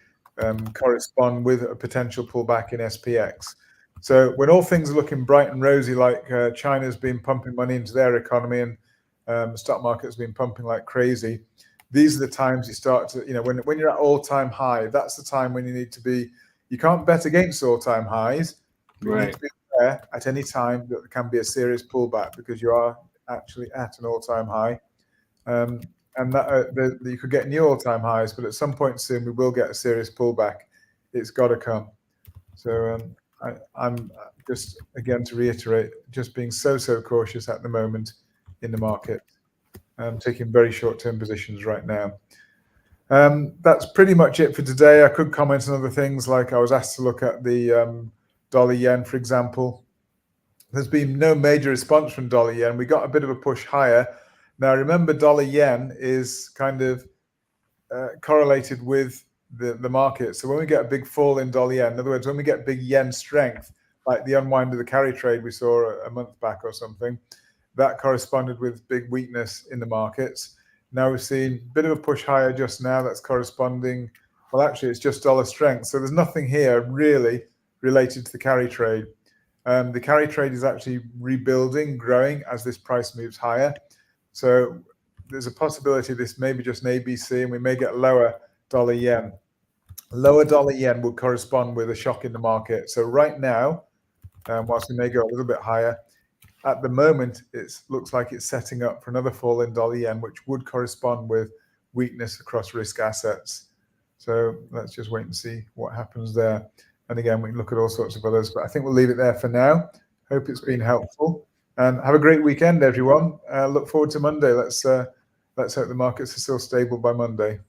correspond with a potential pullback in SPX. So when all things are looking bright and rosy, like China's been pumping money into their economy and the stock market's been pumping like crazy, these are the times you start to, when you're at all-time high, that's the time when you need to be, you can't bet against all-time highs, but you need to be aware at any time that there can be a serious pullback because you are actually at an all-time high. And that you could get new all-time highs, but at some point soon we will get a serious pullback. It's got to come. So I'm just, again, to reiterate, just being so cautious at the moment in the market. Taking very short-term positions right now. That's pretty much it for today. I could comment on other things, like I was asked to look at the dollar yen, for example. There's been no major response from dollar yen. We got a bit of a push higher. Now, remember, dollar yen is kind of correlated with the market. So when we get a big fall in dollar yen, in other words, when we get big yen strength, like the unwind of the carry trade we saw a month back or something, that corresponded with big weakness in the markets. Now we've seen a bit of a push higher just now that's corresponding. Well, actually, it's just dollar strength. So there's nothing here really related to the carry trade. The carry trade is actually rebuilding, growing as this price moves higher. So there's a possibility this may be just an ABC and we may get lower dollar yen. Lower dollar yen will correspond with a shock in the market. So right now, whilst we may go a little bit higher, at the moment, it looks like it's setting up for another fall in dollar yen, which would correspond with weakness across risk assets. So let's just wait and see what happens there. And again, we can look at all sorts of others, but I think we'll leave it there for now. Hope it's been helpful. And have a great weekend, everyone. Look forward to Monday. Let's hope the markets are still stable by Monday.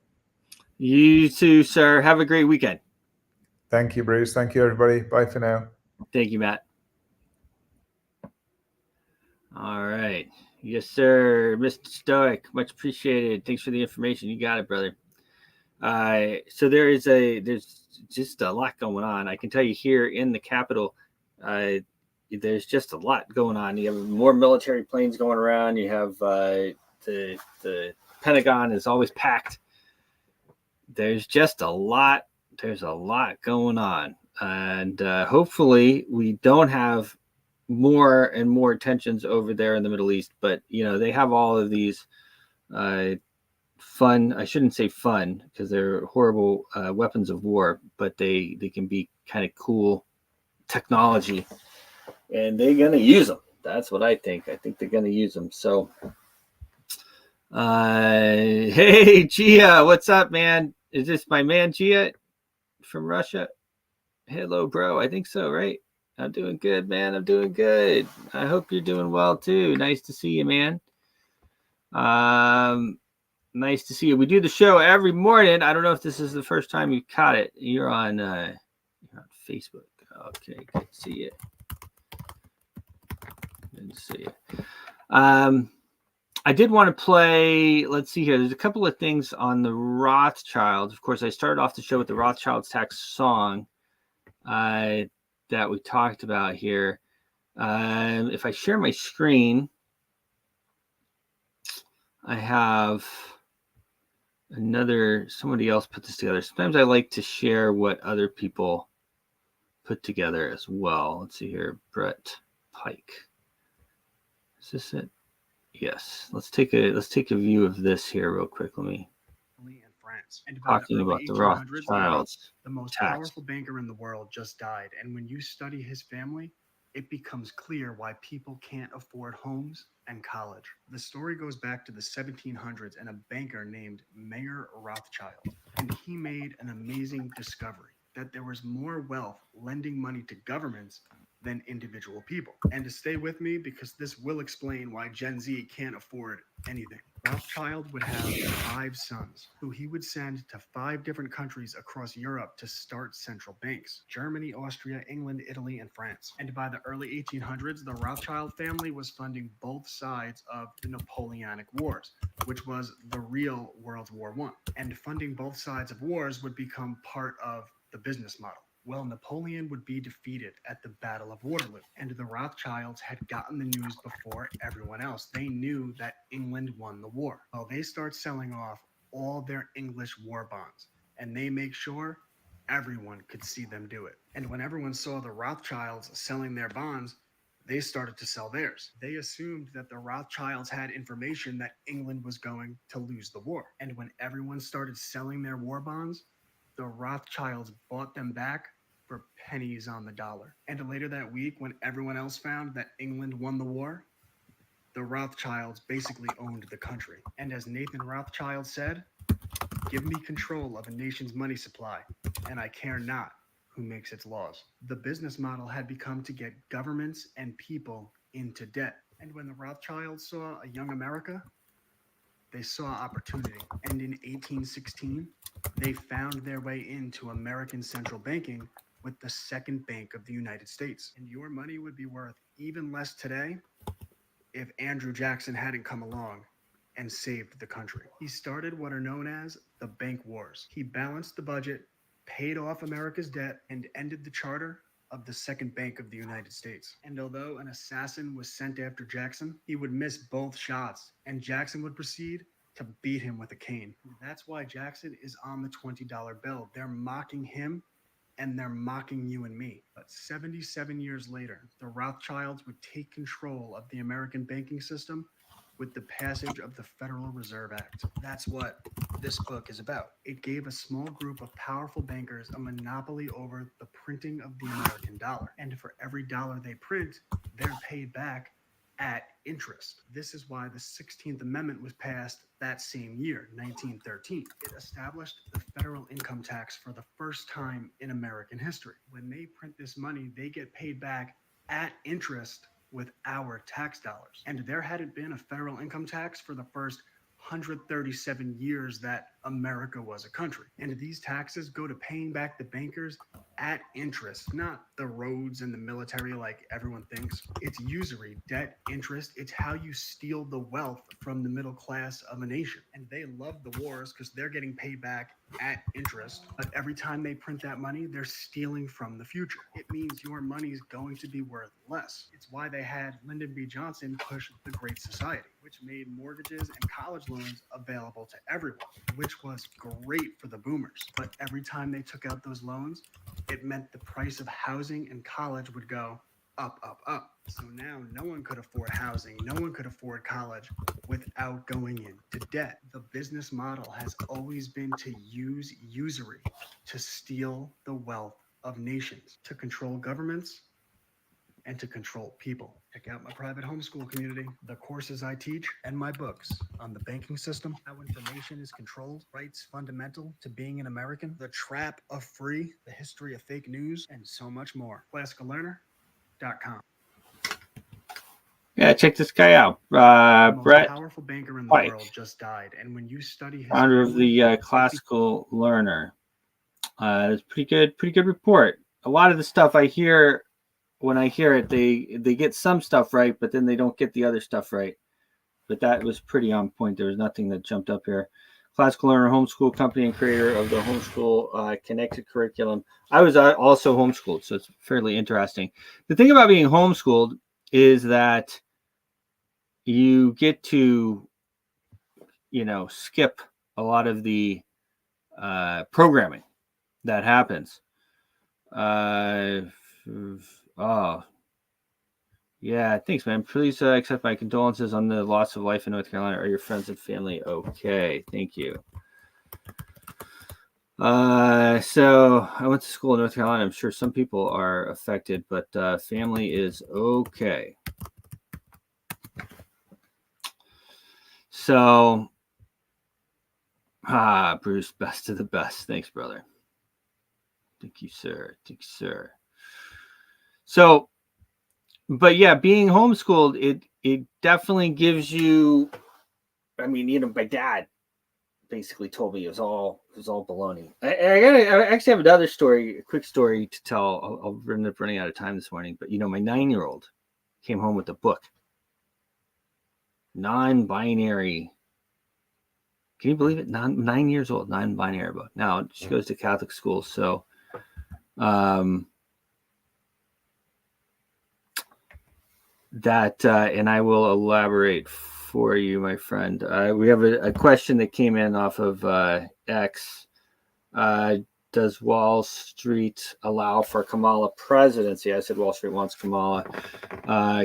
You too, sir. Have a great weekend. Thank you, Bruce. Thank you, everybody. Bye for now. Thank you, Matt. All right. Yes, sir. Mr. Stoic, much appreciated. Thanks for the information. You got it, brother. So there's just a lot going on. I can tell you here in the Capitol, there's just a lot going on. You have more military planes going around. You have the Pentagon is always packed. There's just a lot. There's a lot going on, and hopefully we don't have more and more tensions over there in the Middle East. But they have all of these fun. I shouldn't say fun because they're horrible weapons of war, but they can be kind of cool technology, and they're gonna use them. That's what I think. I think they're gonna use them. So, hey Gia, what's up, man? Is this my man Gia from Russia? Hello, bro. I think so, right? I'm doing good, man. I'm doing good. I hope you're doing well too. Nice to see you, man. Nice to see you. We do the show every morning. I don't know if this is the first time you caught it. You're on Facebook. Okay, good to see you. Good to see you. I did want to play. Let's see here. There's a couple of things on the Rothschilds. Of course, I started off the show with the Rothschilds tax song that we talked about here. If I share my screen, I have somebody else put this together. Sometimes I like to share what other people put together as well. Let's see here. Brett Pike. Is this it? Yes. Let's take a view of this here real quick. Let me. France. And talking about the Rothschilds. The most powerful banker in the world just died. And when you study his family, it becomes clear why people can't afford homes and college. The story goes back to the 1700s and a banker named Mayer Rothschild. And he made an amazing discovery that there was more wealth lending money to governments than individual people. And to stay with me, because this will explain why Gen Z can't afford anything. Rothschild would have 5 sons who he would send to 5 different countries across Europe to start central banks: Germany, Austria, England, Italy, and France. And by the early 1800s, the Rothschild family was funding both sides of the Napoleonic Wars, which was the real World War I. And funding both sides of wars would become part of the business model. Well, Napoleon would be defeated at the Battle of Waterloo, and the Rothschilds had gotten the news before everyone else. They knew that England won the war. Well, they start selling off all their English war bonds, and they make sure everyone could see them do it. And when everyone saw the Rothschilds selling their bonds, they started to sell theirs. They assumed that the Rothschilds had information that England was going to lose the war. And when everyone started selling their war bonds, the Rothschilds bought them back for pennies on the dollar. And later that week, when everyone else found that England won the war, the Rothschilds basically owned the country. And as Nathan Rothschild said, "Give me control of a nation's money supply, and I care not who makes its laws." The business model had become to get governments and people into debt. And when the Rothschilds saw a young America, they saw opportunity. And in 1816, they found their way into American central banking with the Second Bank of the United States. And your money would be worth even less today if Andrew Jackson hadn't come along and saved the country. He started what are known as the bank wars. He balanced the budget, paid off America's debt, and ended the charter of the Second Bank of the United States. And although an assassin was sent after Jackson, he would miss both shots, and Jackson would proceed to beat him with a cane. That's why Jackson is on the $20 bill. They're mocking him, and they're mocking you and me. But 77 years later, the Rothschilds would take control of the American banking system with the passage of the Federal Reserve Act. That's what this book is about. It gave a small group of powerful bankers a monopoly over the printing of the American dollar. And for every dollar they print, they're paid back at interest. This is why the 16th Amendment was passed that same year, 1913. It established the federal income tax for the first time in American history. When they print this money, they get paid back at interest with our tax dollars. And there hadn't been a federal income tax for the first 137 years that America was a country. And these taxes go to paying back the bankers at interest, not the roads and the military like everyone thinks. It's usury, debt, interest. It's how you steal the wealth from the middle class of a nation. And they love the wars because they're getting paid back at interest. But every time they print that money, they're stealing from the future. It means your money is going to be worth less. It's why they had Lyndon B. Johnson push the Great Society, which made mortgages and college loans available to everyone, which was great for the boomers. But every time they took out those loans, it meant the price of housing and college would go up, up, up. So now no one could afford housing, no one could afford college without going into debt. The business model has always been to use usury to steal the wealth of nations, to control governments, and to control people. Check out my private homeschool community, the courses I teach, and my books on the banking system, how information is controlled, rights fundamental to being an American, the trap of free, the history of fake news, and so much more. ClassicalLearner.com. Yeah, check this guy out. The most Brett powerful banker in the White, world just died, and when you study his founder of family, the Classical Learner. It's pretty good report. A lot of the stuff I hear, when I hear it, they get some stuff right, but then they don't get the other stuff right. But that was pretty on point. There was nothing that jumped up here. Classical Learner homeschool company and creator of the homeschool connected curriculum. I was also homeschooled, so it's fairly interesting. The thing about being homeschooled is that you get to, skip a lot of the programming that happens. Oh, yeah, thanks, man. Please accept my condolences on the loss of life in North Carolina. Are your friends and family okay? Thank you. So I went to school in North Carolina. I'm sure some people are affected, but family is okay. So, Bruce, best of the best. Thanks, brother. Thank you, sir. Thank you, sir. So, but yeah, being homeschooled, it definitely gives you. I mean, my dad basically told me it was all baloney. I actually have another story, a quick story to tell. I'll end up running out of time this morning, but my 9-year-old came home with a book, non-binary. Can you believe it? 9 years old, non-binary book. Now she goes to Catholic school, so that and I will elaborate for you, my friend. We have a question that came in off of X. Does Wall Street allow for Kamala presidency? I said Wall Street wants Kamala.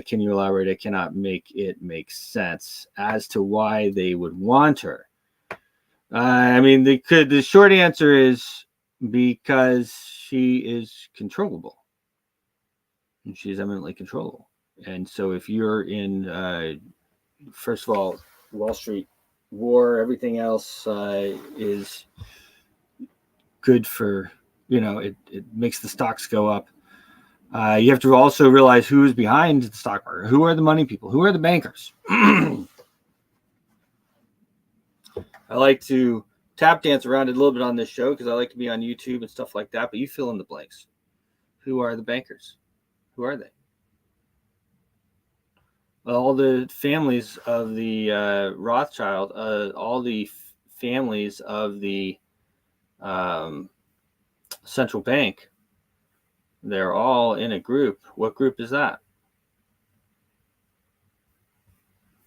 Can you elaborate? I cannot make it make sense as to why they would want her. I mean, the short answer is because she is controllable. And she's eminently controllable. And so if you're in, first of all, Wall Street war, everything else is good for, it makes the stocks go up. You have to also realize who is behind the stock market. Who are the money people? Who are the bankers? I like to tap dance around it a little bit on this show because I like to be on YouTube and stuff like that. But you fill in the blanks. Who are the bankers? Who are they? All the families of the Rothschild, all the families of the central bank, they're all in a group. What group is that?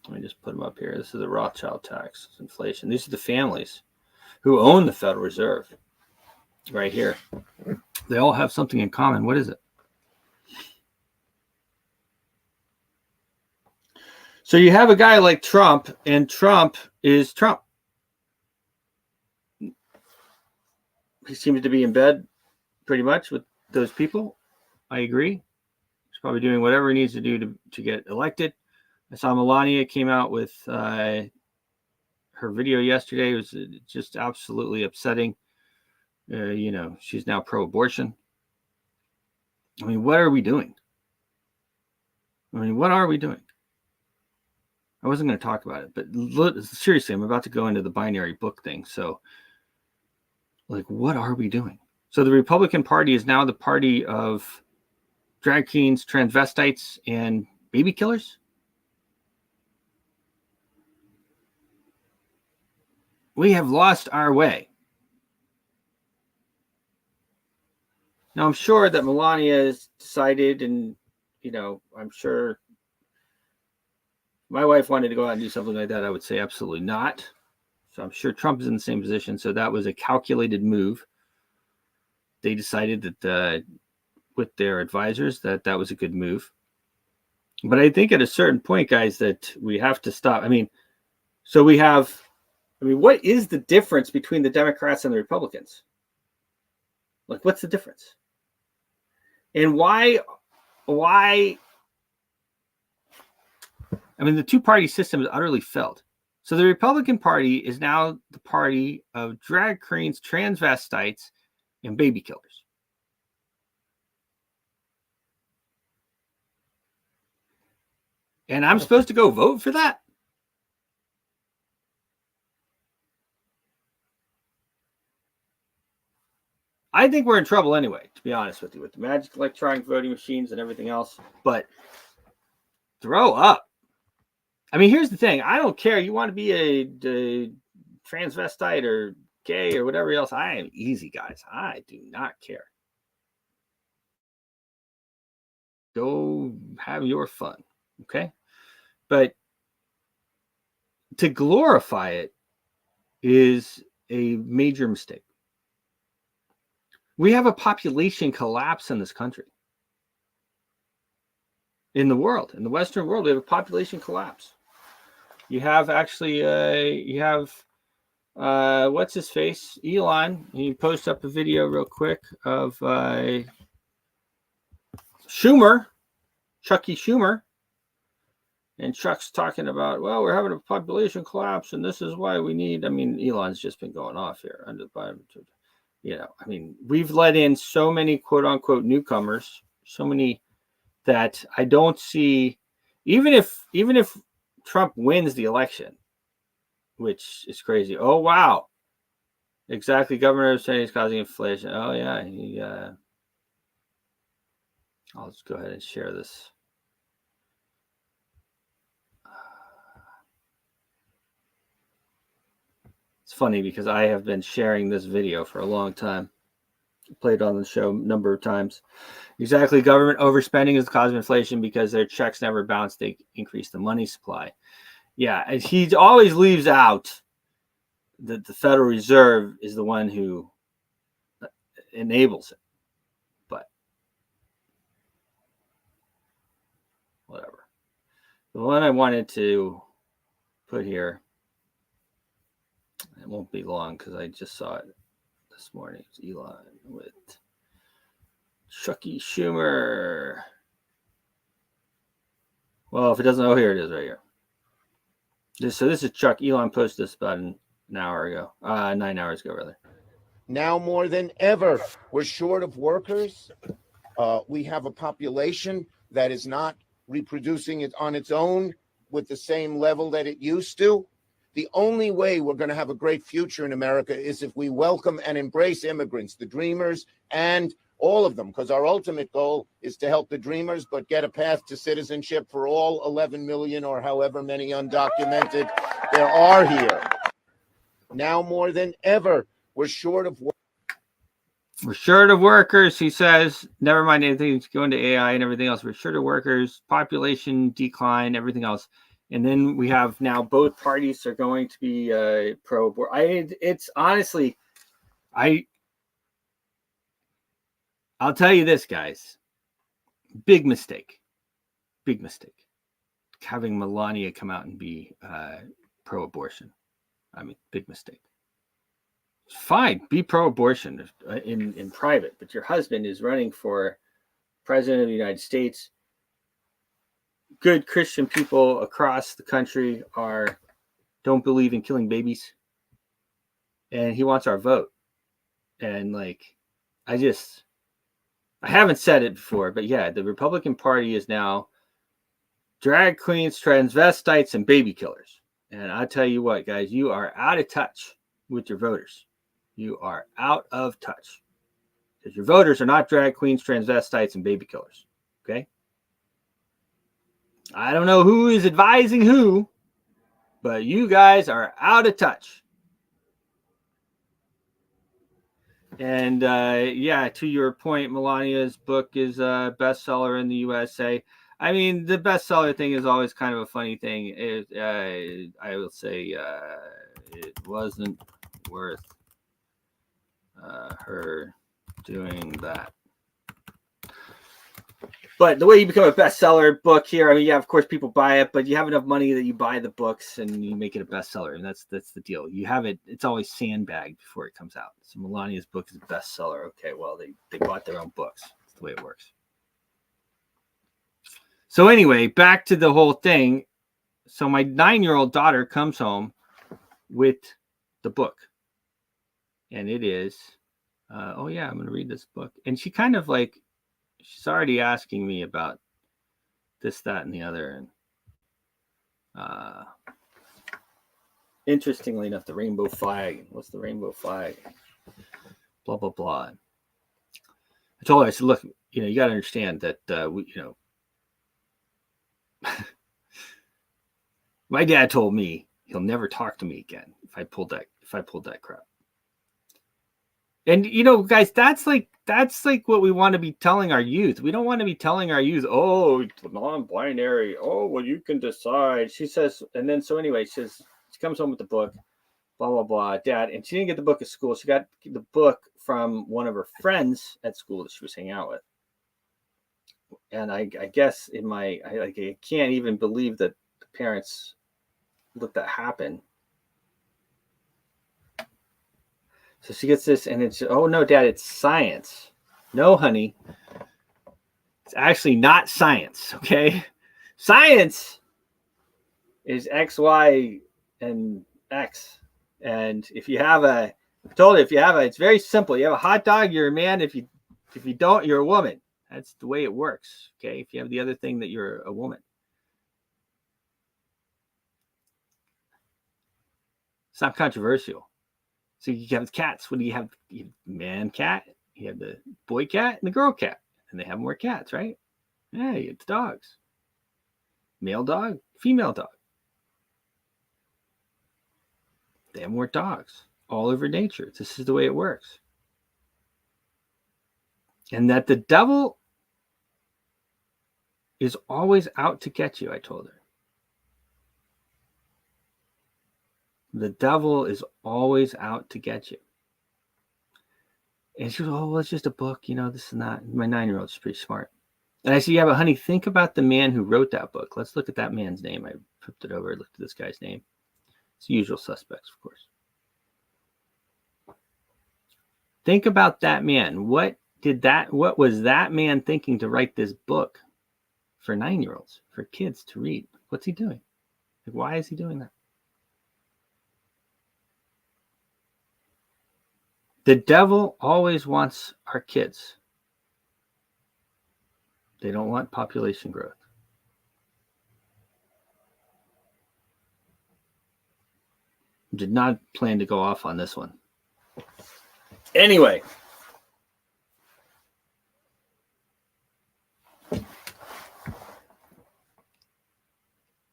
Let me just put them up here. This is the Rothschild tax, inflation. These are the families who own the Federal Reserve right here. They all have something in common. What is it? So you have a guy like Trump, and Trump is Trump. He seems to be in bed pretty much with those people. I agree. He's probably doing whatever he needs to do to get elected. I saw Melania came out with her video yesterday. It was just absolutely upsetting. She's now pro-abortion. I mean, what are we doing? What are we doing? I wasn't going to talk about it, but seriously, I'm about to go into the binary book thing. So, like, what are we doing? So the Republican Party is now the party of drag queens, transvestites, and baby killers? We have lost our way. Now, I'm sure that Melania has decided, and, you know, I'm sure my wife wanted to go out and do something like that. I would say absolutely not. So I'm sure Trump is in the same position. So that was a calculated move. They decided that with their advisors that was a good move. But I think at a certain point, guys, that we have to stop. I mean, what is the difference between the Democrats and the Republicans? Like, what's the difference? And why? I mean, the two-party system is utterly failed. So the Republican Party is now the party of drag queens, transvestites, and baby killers. And I'm supposed to go vote for that? I think we're in trouble anyway, to be honest with you, with the magic electronic voting machines and everything else. But throw up. I mean, here's the thing. I don't care. You want to be a transvestite or gay or whatever else. I am easy, guys. I do not care. Go have your fun. Okay? But to glorify it is a major mistake. We have a population collapse in this country. In the world, in the Western world, we have a population collapse. You have actually, what's his face? Elon. He posted up a video real quick of Schumer, Chucky Schumer. And Chuck's talking about, well, we're having a population collapse, and this is why we need. I mean, Elon's just been going off here under the Biden. You know, I mean, we've let in so many quote unquote newcomers, so many that I don't see. Even if Trump wins the election, which is crazy. Oh wow, exactly. Governor saying he's causing inflation. Oh yeah, I'll just go ahead and share this. It's funny because I have been sharing this video for a long time. Played on the show a number of times. Exactly. Government overspending is the cause of inflation because their checks never bounce. They increase the money supply. Yeah. And he always leaves out that the Federal Reserve is the one who enables it. But whatever. The one I wanted to put here, it won't be long because I just saw it this morning. It's Elon with Chucky Schumer. Well, if it doesn't, oh, here it is right here. This is Chuck. Elon posted this about an hour ago, 9 hours ago, rather. Now more than ever, we're short of workers. We have a population that is not reproducing it on its own with the same level that it used to. The only way we're going to have a great future in America is if we welcome and embrace immigrants, the dreamers, and all of them, because our ultimate goal is to help the dreamers, but get a path to citizenship for all 11 million or however many undocumented there are here. Now more than ever, we're short of work. We're short of workers, he says. Never mind anything that's going to AI and everything else. We're short of workers, population decline, everything else. And then we have now both parties are going to be pro-abortion. It's honestly, I'll tell you this, guys. Big mistake. Big mistake. Having Melania come out and be pro-abortion. I mean, big mistake. Fine, be pro-abortion in private, but your husband is running for president of the United States. Good Christian people across the country don't believe in killing babies, and he wants our vote. And like, I haven't said it before, but yeah, the Republican Party is now drag queens, transvestites, and baby killers. And I tell you what, guys, you are out of touch with your voters. You are out of touch. Because your voters are not drag queens, transvestites, and baby killers. Okay? I don't know who is advising who, but you guys are out of touch. And yeah, to your point, Melania's book is a bestseller in the USA. I mean, the bestseller thing is always kind of a funny thing. I will say it wasn't worth her doing that. But the way you become a bestseller book here, I mean, yeah, of course people buy it, but you have enough money that you buy the books and you make it a bestseller, and that's the deal. You have it; it's always sandbagged before it comes out. So Melania's book is a bestseller. Okay, well they bought their own books. That's the way it works. So anyway, back to the whole thing. So my 9-year-old daughter comes home with the book, and it is, oh yeah, I'm going to read this book, and she kind of like. She's already asking me about this, that, and the other. And interestingly enough, the rainbow flag. What's the rainbow flag? Blah, blah, blah. I told her, I said, look, you got to understand that, my dad told me he'll never talk to me again if I pulled that crap. And guys, that's like what we want to be telling our youth. We don't want to be telling our youth, oh, non-binary. Oh, well, you can decide. She says, and then so anyway, she comes home with the book, blah blah blah, Dad, and she didn't get the book at school. She got the book from one of her friends at school that she was hanging out with. And I guess I can't even believe that the parents let that happen. So she gets this, and it's, oh, no, Dad, it's science. No, honey. It's actually not science, okay? Science is X, Y, and X. And if you have it's very simple. You have a hot dog, you're a man. If you don't, you're a woman. That's the way it works, okay? If you have the other thing, that you're a woman. It's not controversial. So you have cats. What do you have? You have man cat, you have the boy cat, and the girl cat. And they have more cats, right? Yeah, it's dogs. Male dog, female dog. They have more dogs all over nature. This is the way it works. And that the devil is always out to get you, I told her. The devil is always out to get you. And she goes, oh, well, it's just a book. This is not. My 9-year-old's pretty smart. And I said, yeah, but honey, think about the man who wrote that book. Let's look at that man's name. I flipped it over, looked at this guy's name. It's the usual suspects, of course. Think about that man. What was that man thinking to write this book for 9-year-olds, for kids to read? What's he doing? Like, why is he doing that? The devil always wants our kids. They don't want population growth. Did not plan to go off on this one. Anyway.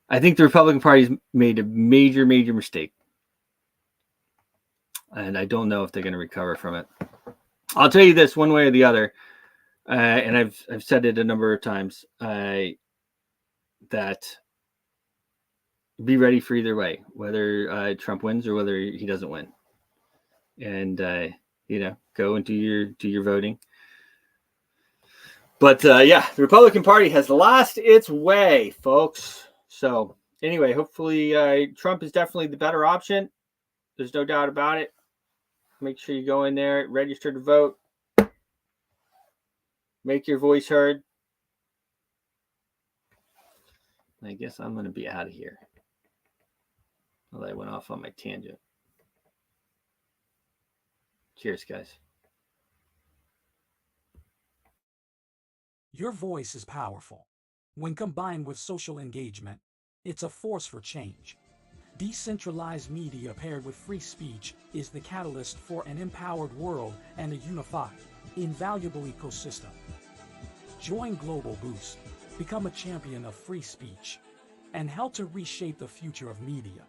I think the Republican Party's made a major, major mistake. And I don't know if they're going to recover from it. I'll tell you this one way or the other, and I've said it a number of times, that be ready for either way, whether Trump wins or whether he doesn't win. And go and do your voting. But yeah, the Republican Party has lost its way, folks. So anyway, hopefully Trump is definitely the better option. There's no doubt about it. Make sure you go in there, register to vote, make your voice heard. And I guess I'm going to be out of here. Well, I went off on my tangent. Cheers, guys. Your voice is powerful. When combined with social engagement, it's a force for change. Decentralized media paired with free speech is the catalyst for an empowered world and a unified, invaluable ecosystem. Join Global Boost, become a champion of free speech, and help to reshape the future of media.